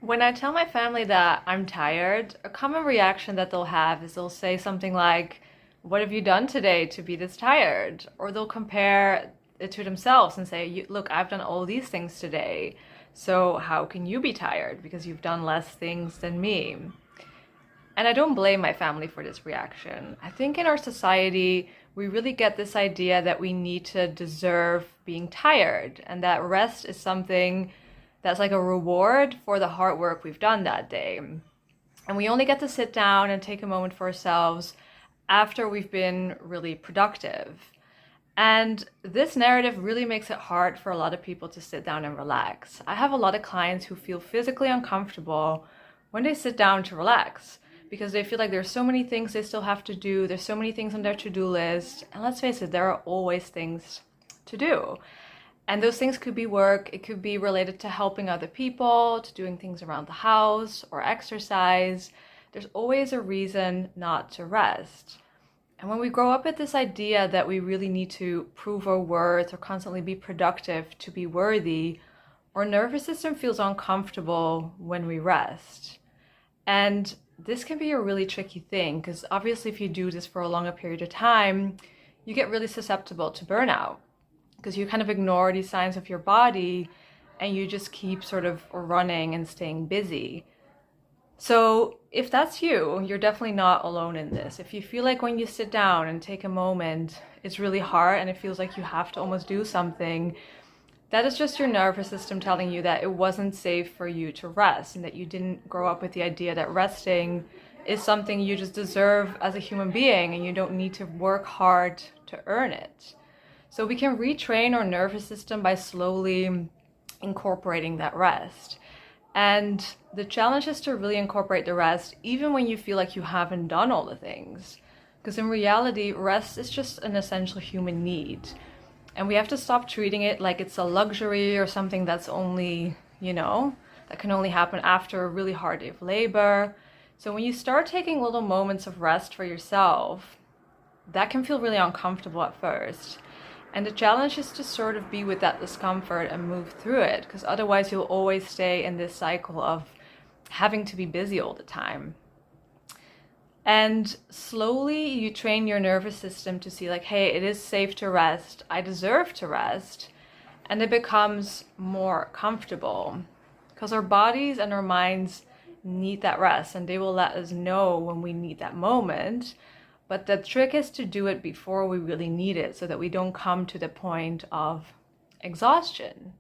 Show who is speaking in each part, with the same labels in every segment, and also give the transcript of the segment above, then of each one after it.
Speaker 1: When I tell my family that I'm tired, a common reaction that they'll have is they'll say something like, "What have you done today to be this tired?" Or they'll compare it to themselves and say, "Look, I've done all these things today. So how can you be tired? Because you've done less things than me." And I don't blame my family for this reaction. I think in our society, we really get this idea that we need to deserve being tired and that rest is something that's like a reward for the hard work we've done that day. And we only get to sit down and take a moment for ourselves after we've been really productive. And this narrative really makes it hard for a lot of people to sit down and relax. I have a lot of clients who feel physically uncomfortable when they sit down to relax because they feel like there's so many things they still have to do. There's so many things on their to-do list. And let's face it, there are always things to do. And those things could be work, it could be related to helping other people, to doing things around the house or exercise. There's always a reason not to rest. And when we grow up with this idea that we really need to prove our worth or constantly be productive to be worthy, our nervous system feels uncomfortable when we rest. And this can be a really tricky thing because obviously if you do this for a longer period of time, you get really susceptible to burnout because you kind of ignore these signs of your body and you just keep sort of running and staying busy. So if that's you, you're definitely not alone in this. If you feel like when you sit down and take a moment, it's really hard and it feels like you have to almost do something, that is just your nervous system telling you that it wasn't safe for you to rest and that you didn't grow up with the idea that resting is something you just deserve as a human being and you don't need to work hard to earn it. So we can retrain our nervous system by slowly incorporating that rest. And the challenge is to really incorporate the rest even when you feel like you haven't done all the things. Because in reality, rest is just an essential human need. And we have to stop treating it like it's a luxury or something that's only, that can only happen after a really hard day of labor. So when you start taking little moments of rest for yourself, that can feel really uncomfortable at first. And the challenge is to sort of be with that discomfort and move through it, because otherwise you'll always stay in this cycle of having to be busy all the time. And slowly you train your nervous system to see like, hey, it is safe to rest. I deserve to rest. And it becomes more comfortable because our bodies and our minds need that rest and they will let us know when we need that moment. But the trick is to do it before we really need it so that we don't come to the point of exhaustion.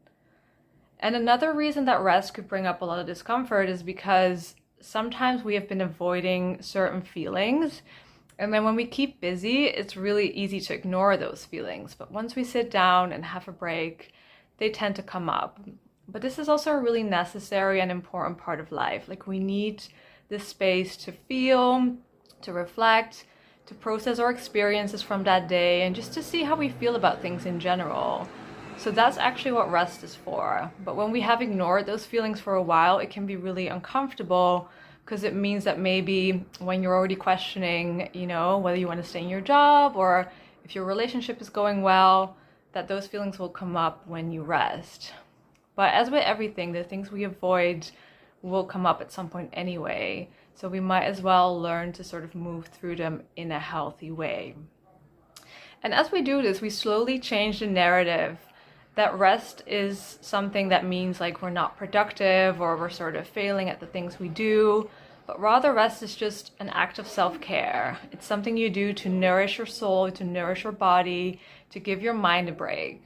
Speaker 1: And another reason that rest could bring up a lot of discomfort is because sometimes we have been avoiding certain feelings. And then when we keep busy, it's really easy to ignore those feelings. But once we sit down and have a break, they tend to come up. But this is also a really necessary and important part of life. Like we need this space to feel, to reflect, to process our experiences from that day and just to see how we feel about things in general. So that's actually what rest is for. But when we have ignored those feelings for a while, it can be really uncomfortable because it means that maybe when you're already questioning, whether you want to stay in your job or if your relationship is going well, that those feelings will come up when you rest. But as with everything, the things we avoid will come up at some point anyway. So we might as well learn to sort of move through them in a healthy way. And as we do this, we slowly change the narrative that rest is something that means like we're not productive or we're sort of failing at the things we do, but rather rest is just an act of self-care. It's something you do to nourish your soul, to nourish your body, to give your mind a break.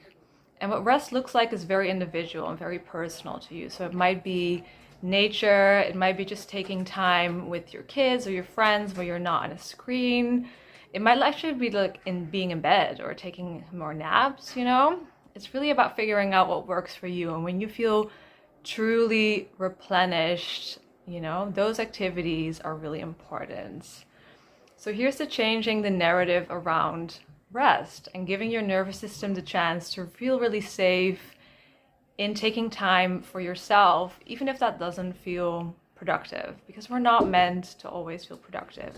Speaker 1: And what rest looks like is very individual and very personal to you. So it might be nature, it might be just taking time with your kids or your friends where you're not on a screen. It might actually be like in being in bed or taking more naps, It's really about figuring out what works for you. And when you feel truly replenished, those activities are really important. So here's to changing the narrative around rest and giving your nervous system the chance to feel really safe in taking time for yourself, even if that doesn't feel productive, because we're not meant to always feel productive.